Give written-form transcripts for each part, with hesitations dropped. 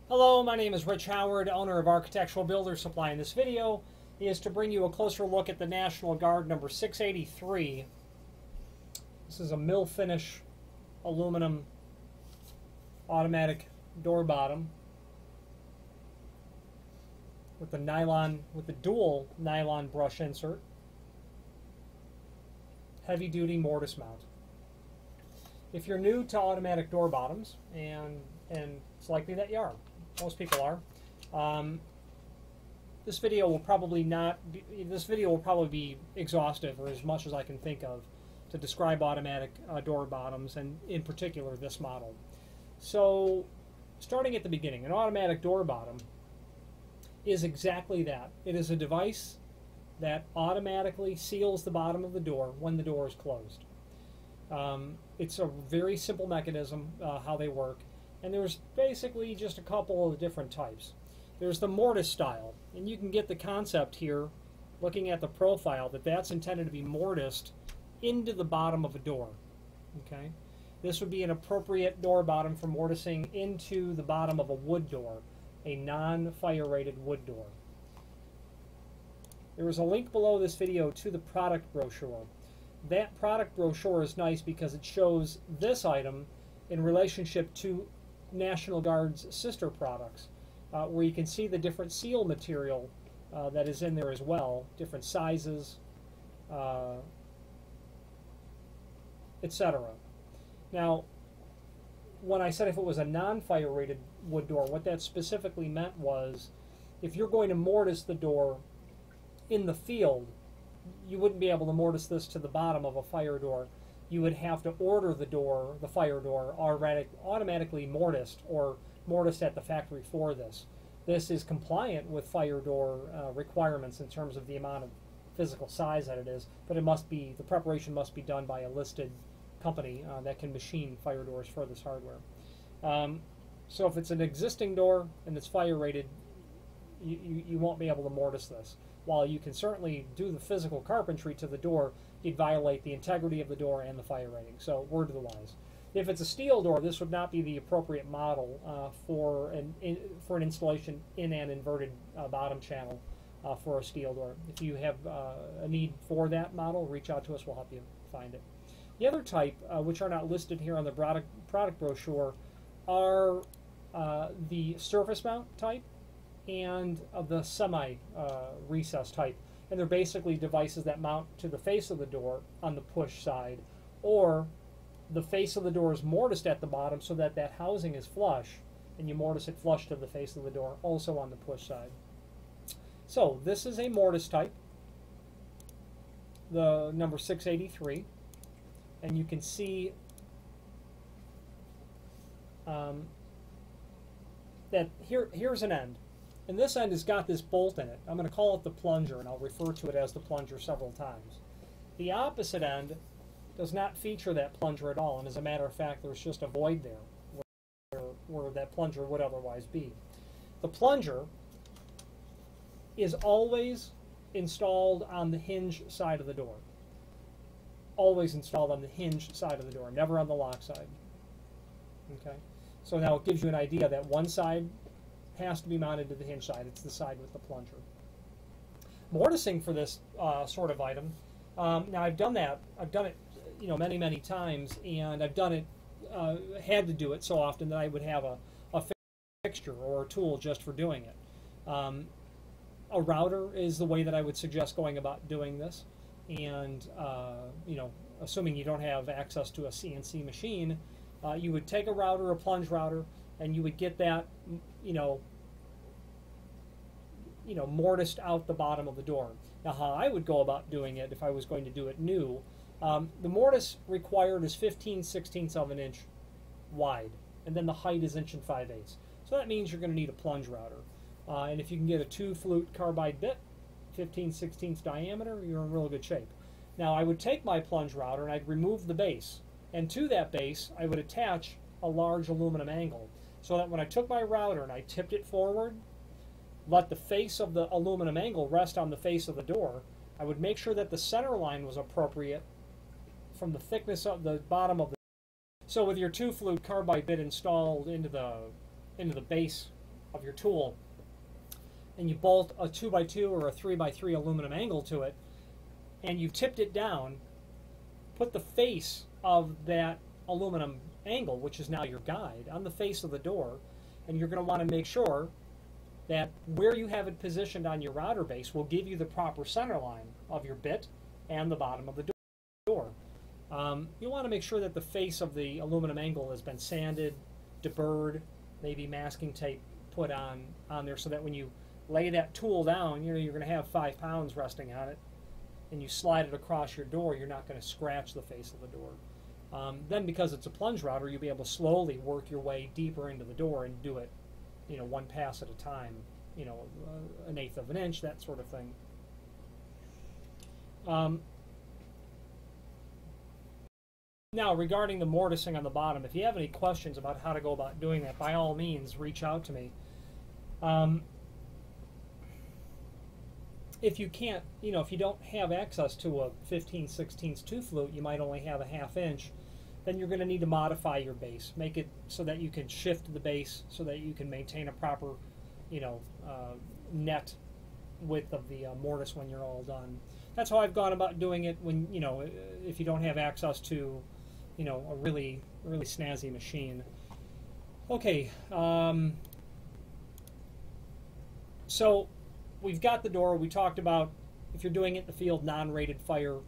Hello, my name is Rich Howard, owner of Architectural Builder Supply. In this video is to bring you a closer look at the National Guard number 683. This is a mill finish aluminum automatic door bottom with the dual nylon brush insert, heavy duty mortise mount. If you're new to automatic door bottoms, and it's likely that you are, most people are, this video will probably be exhaustive, or as much as I can think of, to describe automatic door bottoms, and in particular this model. So, starting at the beginning, an automatic door bottom is exactly that. It is a device that automatically seals the bottom of the door when the door is closed. It's a very simple mechanism how they work, and there's basically just a couple of different types. There's the mortise style, and you can get the concept here looking at the profile that that's intended to be mortised into the bottom of a door. Okay, this would be an appropriate door bottom for mortising into the bottom of a wood door, a non-fire rated wood door. There is a link below this video to the product brochure. That product brochure is nice because it shows this item in relationship to National Guard's sister products, where you can see the different seal material that is in there as well, different sizes, etc. Now, when I said if it was a non-fire rated wood door, what that specifically meant was if you're going to mortise the door in the field, you wouldn't be able to mortise this to the bottom of a fire door. You would have to order the door, the fire door, automatically mortised or mortised at the factory for this. This is compliant with fire door requirements in terms of the amount of physical size that it is, but the preparation must be done by a listed company that can machine fire doors for this hardware. So if it's an existing door and it's fire rated, you won't be able to mortise this. While you can certainly do the physical carpentry to the door, you'd violate the integrity of the door and the fire rating. So, word to the wise. If it's a steel door, this would not be the appropriate model for an installation in an inverted bottom channel for a steel door. If you have a need for that model, reach out to us. We'll help you find it. The other type, which are not listed here on the product brochure, are the surface mount type and of the semi-recess type. And they're basically devices that mount to the face of the door on the push side, or the face of the door is mortised at the bottom so that that housing is flush, and you mortise it flush to the face of the door, also on the push side. So this is a mortise type, the number 683, and you can see that here's an end. And this end has got this bolt in it. I'm going to call it the plunger, and I'll refer to it as the plunger several times. The opposite end does not feature that plunger at all, and as a matter of fact, there's just a void there where that plunger would otherwise be. The plunger is always installed on the hinge side of the door. Always installed on the hinge side of the door, never on the lock side. Okay? So now it gives you an idea that one side has to be mounted to the hinge side. It's the side with the plunger. Mortising for this sort of item. Now I've done it, many times, and I've done it, had to do it so often that I would have a fixture or a tool just for doing it. A router is the way that I would suggest going about doing this, and assuming you don't have access to a CNC machine, you would take a router, a plunge router, and you would get that, mortised out the bottom of the door. Now, how I would go about doing it if I was going to do it new, the mortise required is 15/16 of an inch wide, and then the height is 1 5/8 inches. So that means you're going to need a plunge router. And if you can get a 2-flute carbide bit, 15/16 diameter, you're in real good shape. Now, I would take my plunge router and I'd remove the base, and to that base I would attach a large aluminum angle, so that when I took my router and I tipped it forward, let the face of the aluminum angle rest on the face of the door, I would make sure that the center line was appropriate from the thickness of the bottom of the. So with your 2-flute carbide bit installed into the base of your tool, and you bolt a 2x2 or a 3x3 aluminum angle to it, and you've tipped it down, put the face of that aluminum angle, which is now your guide, on the face of the door, and you're going to want to make sure that where you have it positioned on your router base will give you the proper center line of your bit and the bottom of the door. You want to make sure that the face of the aluminum angle has been sanded, deburred, maybe masking tape put on there, so that when you lay that tool down, you're going to have 5 pounds resting on it, and you slide it across your door, you're not going to scratch the face of the door. Then, because it's a plunge router, you'll be able to slowly work your way deeper into the door and do it, one pass at a time, an eighth of an inch, that sort of thing. Now, regarding the mortising on the bottom, if you have any questions about how to go about doing that, by all means, reach out to me. If you can't, if you don't have access to a 15/16 2 flute, you might only have a 1/2 inch, then you're going to need to modify your base. Make it so that you can shift the base so that you can maintain a proper, net width of the mortise when you're all done. That's how I've gone about doing it when, if you don't have access to, a really, really snazzy machine. Okay, so we've got the door. We talked about, if you're doing it in the field, non-fire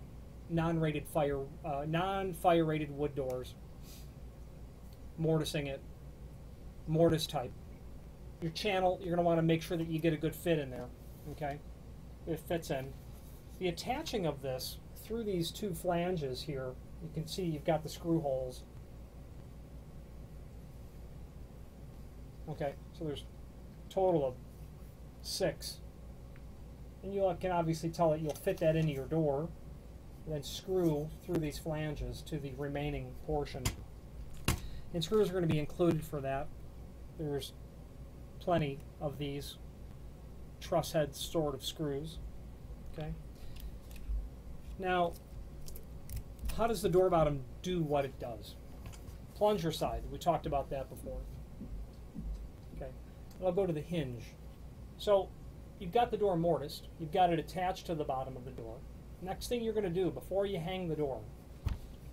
rated wood doors, mortising it, mortise type. Your channel, you're going to want to make sure that you get a good fit in there, okay? It fits in. The attaching of this through these 2 flanges here, you can see you've got the screw holes. Okay, so there's a total of 6. And you can obviously tell that you'll fit that into your door, and then screw through these flanges to the remaining portion. And screws are going to be included for that. There's plenty of these truss head sort of screws. Okay. Now, how does the door bottom do what it does? Plunger side, we talked about that before. Okay. I'll go to the hinge. So you've got the door mortised, you've got it attached to the bottom of the door. Next thing you're going to do before you hang the door,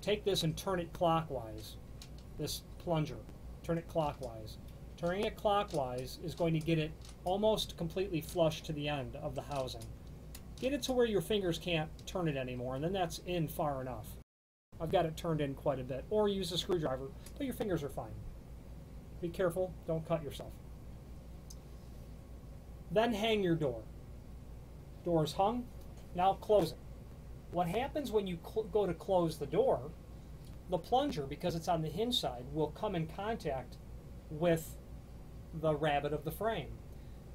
take this and turn it clockwise. This plunger, turn it clockwise. Turning it clockwise is going to get it almost completely flush to the end of the housing. Get it to where your fingers can't turn it anymore, and then that's in far enough. I've got it turned in quite a bit. Or use a screwdriver, but your fingers are fine. Be careful, don't cut yourself. Then hang your door. Door is hung, now close it. What happens when you go to close the door, the plunger, because it's on the hinge side, will come in contact with the rabbet of the frame.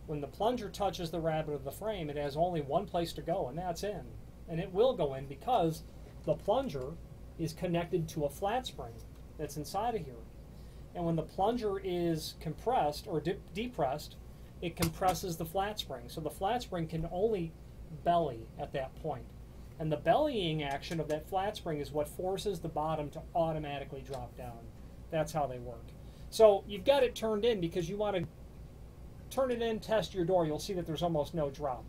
When the plunger touches the rabbet of the frame, it has only one place to go, and that's in. And it will go in because the plunger is connected to a flat spring that's inside of here. And when the plunger is compressed or depressed, it compresses the flat spring. So the flat spring can only belly at that point. And the bellying action of that flat spring is what forces the bottom to automatically drop down. That's how they work. So you've got it turned in because you want to turn it in, test your door. You'll see that there's almost no drop.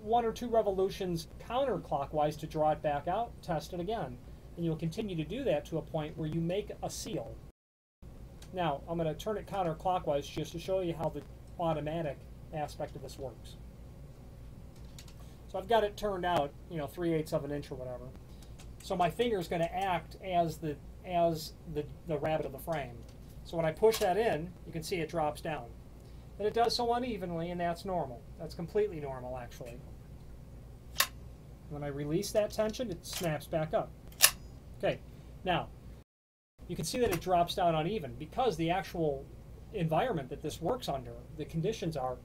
1 or 2 revolutions counterclockwise to draw it back out, test it again. And you'll continue to do that to a point where you make a seal. Now, I'm going to turn it counterclockwise just to show you how the automatic aspect of this works. So I've got it turned out, 3/8 of an inch or whatever. So my finger is going to act as the rabbet of the frame. So when I push that in, you can see it drops down. And it does so unevenly, and that's normal. That's completely normal, actually. When I release that tension, it snaps back up. Okay, now, you can see that it drops down uneven because the actual environment that this works under, the conditions are,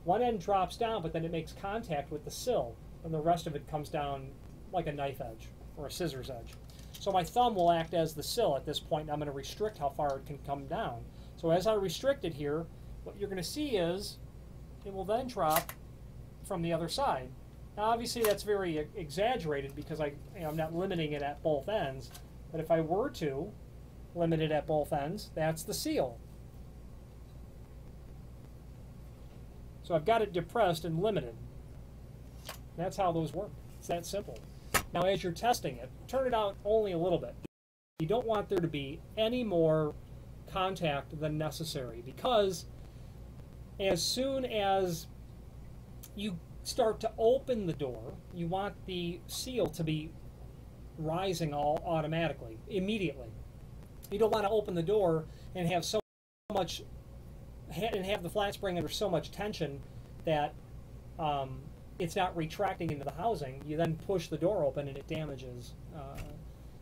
one end drops down, but then it makes contact with the sill, and the rest of it comes down like a knife edge or a scissors edge. So my thumb will act as the sill at this point, and I'm going to restrict how far it can come down. So as I restrict it here, what you're going to see is it will then drop from the other side. Now obviously that's very exaggerated because I'm not limiting it at both ends, but if I were to limit it at both ends, that's the seal. So I've got it depressed and limited. That's how those work. It's that simple. Now as you're testing it, turn it out only a little bit. You don't want there to be any more contact than necessary, because as soon as you start to open the door, you want the seal to be rising all automatically, immediately. You don't want to open the door and have so much, and have the flat spring under so much tension that it's not retracting into the housing. You then push the door open and it damages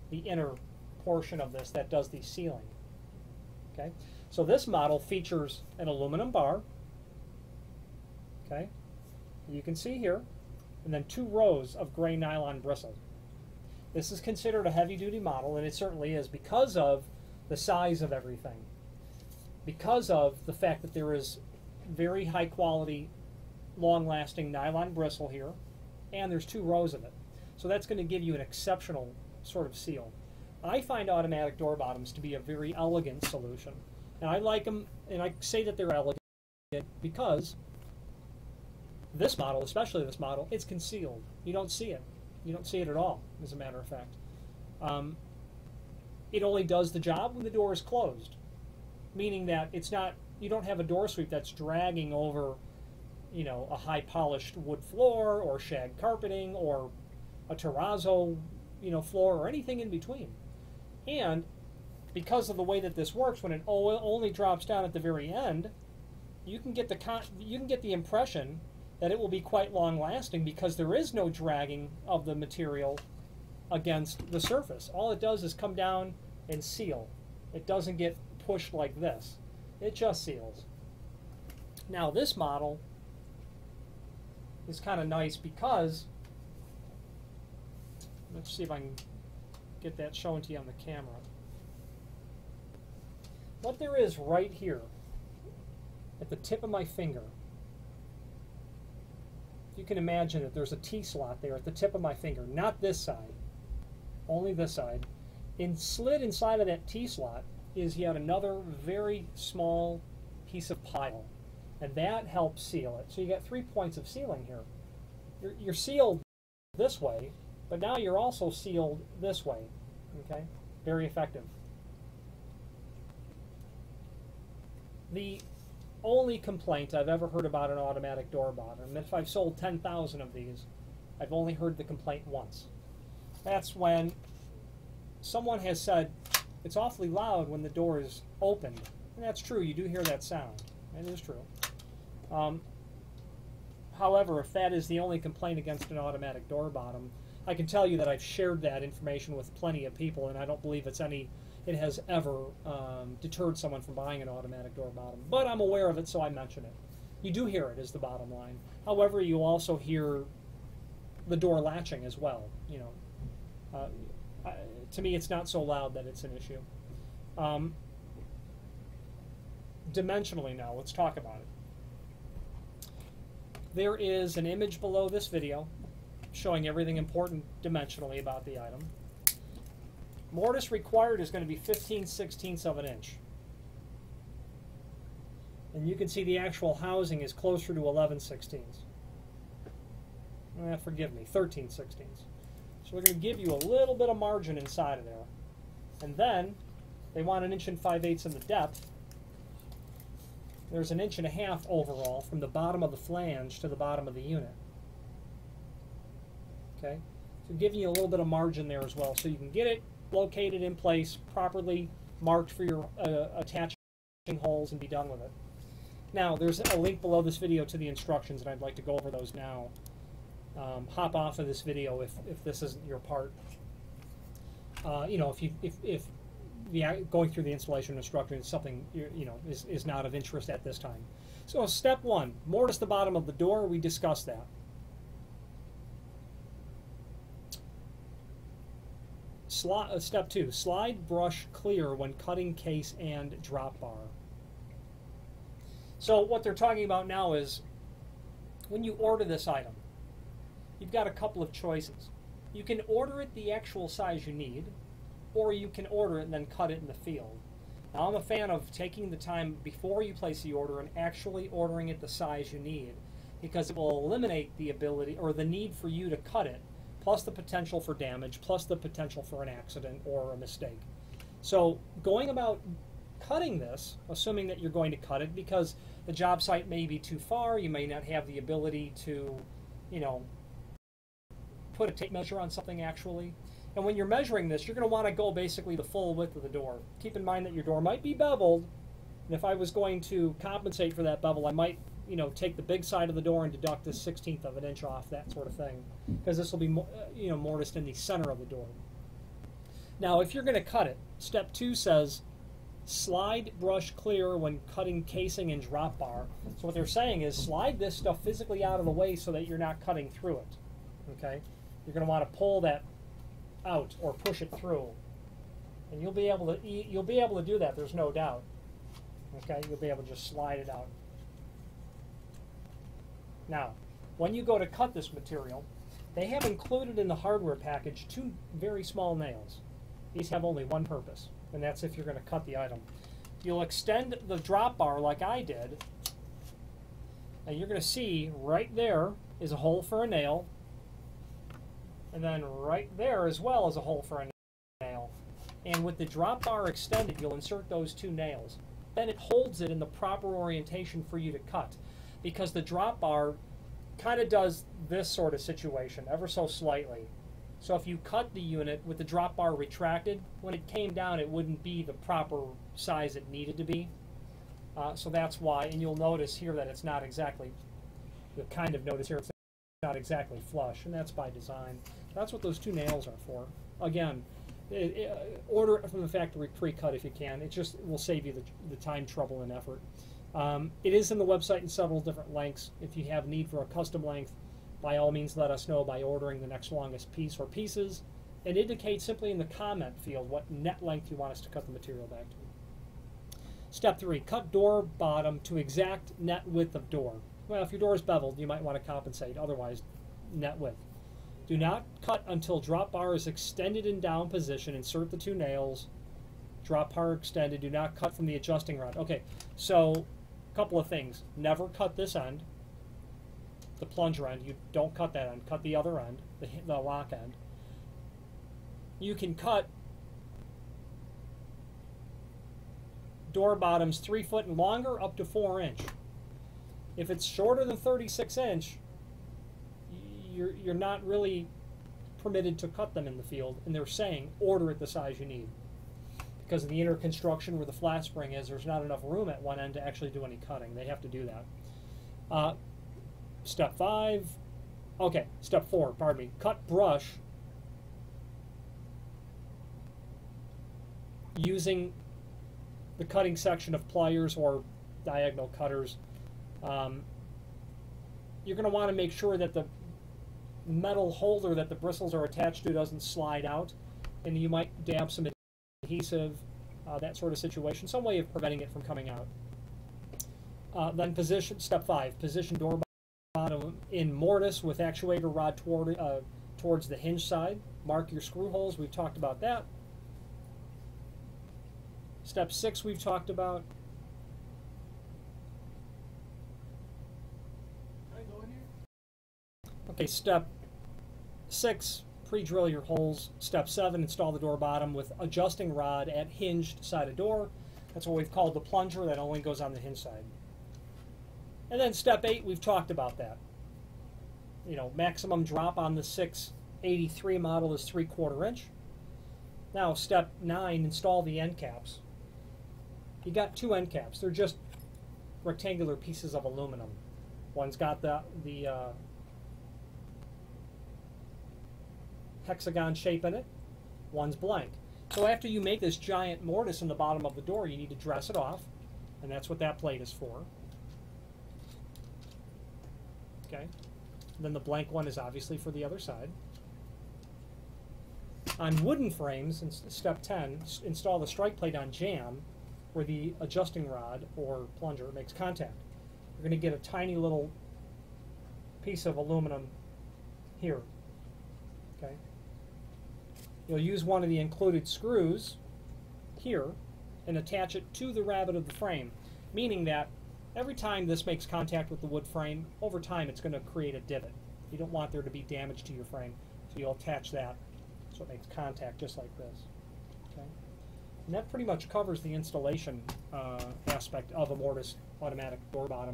the inner portion of this that does the sealing. Okay, so this model features an aluminum bar. Okay, you can see here, and then 2 rows of gray nylon bristle. This is considered a heavy-duty model, and it certainly is, because of the size of everything, because of the fact that there is very high-quality, long-lasting nylon bristle here, and there's 2 rows of it. So that's going to give you an exceptional sort of seal. I find automatic door bottoms to be a very elegant solution, and I like them, and I say that they're elegant because this model, especially this model, it's concealed. You don't see it. You don't see it at all, as a matter of fact. It only does the job when the door is closed, meaning that it's not, you don't have a door sweep that's dragging over, you know, a high polished wood floor or shag carpeting or a terrazzo, you know, floor or anything in between. And because of the way that this works, when it only drops down at the very end, you can get the impression that it will be quite long lasting, because there is no dragging of the material against the surface. All it does is come down and seal. It doesn't get pushed like this. It just seals. Now this model is kind of nice because, let's see if I can get that shown to you on the camera. What there is right here at the tip of my finger, you can imagine that there's a T-slot there at the tip of my finger, not this side, only this side. And slid inside of that T-slot is yet another very small piece of pile, and that helps seal it. So you got 3 points of sealing here. You're sealed this way, but now you're also sealed this way. Okay, very effective. The only complaint I've ever heard about an automatic door bottom, and if I've sold 10,000 of these, I've only heard the complaint once. That's when someone has said, it's awfully loud when the door is opened. And that's true, you do hear that sound. It is true. However, if that is the only complaint against an automatic door bottom, I can tell you that I've shared that information with plenty of people, and I don't believe it has ever deterred someone from buying an automatic door bottom. But I'm aware of it, so I mention it. You do hear it, is the bottom line. However, you also hear the door latching as well. You know, to me, it's not so loud that it's an issue. Dimensionally now, let's talk about it. There is an image below this video showing everything important dimensionally about the item. Mortise required is going to be 15/16 of an inch. And you can see the actual housing is closer to 11/16. Forgive me, 13/16. So we're going to give you a little bit of margin inside of there. And then they want 1 5/8 inches in the depth. There's 1.5 inches overall from the bottom of the flange to the bottom of the unit. Okay, so giving you a little bit of margin there as well, so you can get it located in place, properly marked for your attaching holes, and be done with it. Now, there's a link below this video to the instructions, and I'd like to go over those now. Hop off of this video if this isn't your part. You know, if going through the installation instructions is something is not of interest at this time. So step 1, mortise the bottom of the door. We discussed that. Step 2, slide brush clear when cutting case and drop bar. So what they're talking about now is when you order this item, you've got a couple of choices. You can order it the actual size you need, or you can order it and then cut it in the field. Now, I'm a fan of taking the time before you place the order and actually ordering it the size you need, because it will eliminate the ability or the need for you to cut it, plus the potential for damage, plus the potential for an accident or a mistake. So going about cutting this, assuming that you're going to cut it, because the job site may be too far, you may not have the ability to, you know, put a tape measure on something actually. And when you're measuring this, you're going to want to go basically the full width of the door. Keep in mind that your door might be beveled, and if I was going to compensate for that bevel, I might, you know, take the big side of the door and deduct a 1/16 of an inch off, that sort of thing, because this will be, you know, mortised in the center of the door. Now, if you're going to cut it, step 2 says slide brush clear when cutting casing and drop bar. So what they're saying is slide this stuff physically out of the way so that you're not cutting through it. Okay, you're going to want to pull that out or push it through, and you'll be able to do that. There's no doubt. Okay, you'll be able to just slide it out. Now, when you go to cut this material, they have included in the hardware package 2 very small nails. These have only one purpose, and that's if you're going to cut the item. You'll extend the drop bar like I did, and you're going to see right there is a hole for a nail, and then right there as well is a hole for a nail. And with the drop bar extended, you'll insert those 2 nails. Then it holds it in the proper orientation for you to cut, because the drop bar kind of does this sort of situation ever so slightly. So if you cut the unit with the drop bar retracted, when it came down it wouldn't be the proper size it needed to be. So that's why, and you'll notice here that it's not exactly, you'll kind of notice here it's not exactly flush, and that's by design. That's what those 2 nails are for. Again, order it from the factory pre-cut if you can. It just will save you the time, trouble, and effort. It is in the website in several different lengths. If you have need for a custom length, by all means let us know by ordering the next longest piece or pieces, and indicate simply in the comment field what net length you want us to cut the material back to. Step 3, cut door bottom to exact net width of door. Well, if your door is beveled, you might want to compensate, otherwise net width. Do not cut until drop bar is extended in down position. Insert the 2 nails. Drop bar extended. Do not cut from the adjusting rod. Okay, so a couple of things. Never cut this end, the plunger end. You don't cut that end. Cut the other end, the lock end. You can cut door bottoms 3 foot and longer up to 4 inch. If it's shorter than 36 inch, you're not really permitted to cut them in the field, and they're saying order it the size you need. Because of the inner construction where the flat spring is, there's not enough room at one end to actually do any cutting. They have to do that. Step 4, pardon me. Cut brush using the cutting section of pliers or diagonal cutters. You're going to want to make sure that the metal holder that the bristles are attached to doesn't slide out, and you might dab some adhesive, that sort of situation, some way of preventing it from coming out. Then step 5, position door bottom in mortise with actuator rod towards the hinge side. Mark your screw holes, we've talked about that. Step 6 we've talked about. Okay, step 6, pre-drill your holes. Step 7, install the door bottom with adjusting rod at hinged side of door. That's what we've called the plunger. That only goes on the hinge side. And then step 8, we've talked about that. You know, maximum drop on the 683 model is 3/4 inch. Now step 9, install the end caps. You got 2 end caps. They're just rectangular pieces of aluminum. One's got the hexagon shape in it, one's blank. So after you make this giant mortise in the bottom of the door, you need to dress it off, and that's what that plate is for. Okay, and then the blank one is obviously for the other side. On wooden frames, in step 10, install the strike plate on jamb where the adjusting rod or plunger makes contact. You're going to get a tiny little piece of aluminum here. Okay. You'll use one of the included screws here, and attach it to the rabbet of the frame, meaning that every time this makes contact with the wood frame, over time it's going to create a divot. You don't want there to be damage to your frame, so you'll attach that so it makes contact just like this. Okay? And that pretty much covers the installation aspect of a mortised automatic door bottom.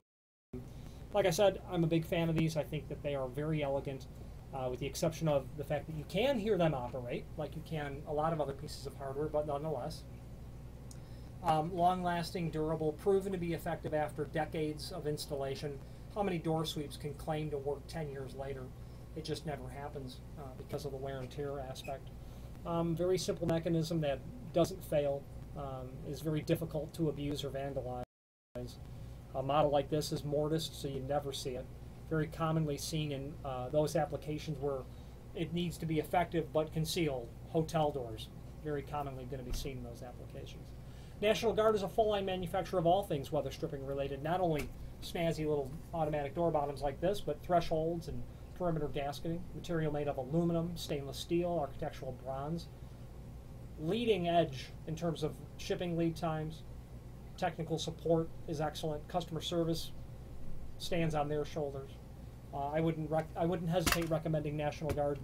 Like I said, I'm a big fan of these. I think that they are very elegant, with the exception of the fact that you can hear them operate, like you can a lot of other pieces of hardware, but nonetheless. Long-lasting, durable, proven to be effective after decades of installation. How many door sweeps can claim to work 10 years later? It just never happens because of the wear and tear aspect. Very simple mechanism that doesn't fail, is very difficult to abuse or vandalize. A model like this is mortised, so you never see it. Very commonly seen in those applications where it needs to be effective but concealed. Hotel doors, very commonly going to be seen in those applications. National Guard is a full-line manufacturer of all things weather stripping related, not only snazzy little automatic door bottoms like this, but thresholds and perimeter gasketing, material made of aluminum, stainless steel, architectural bronze. Leading edge in terms of shipping lead times. Technical support is excellent. Customer service stands on their shoulders. I wouldn't hesitate recommending National Guard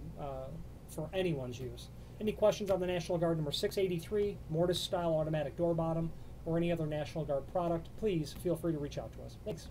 for anyone's use. Any questions on the National Guard number 683, mortise style automatic door bottom, or any other National Guard product, please feel free to reach out to us. Thanks.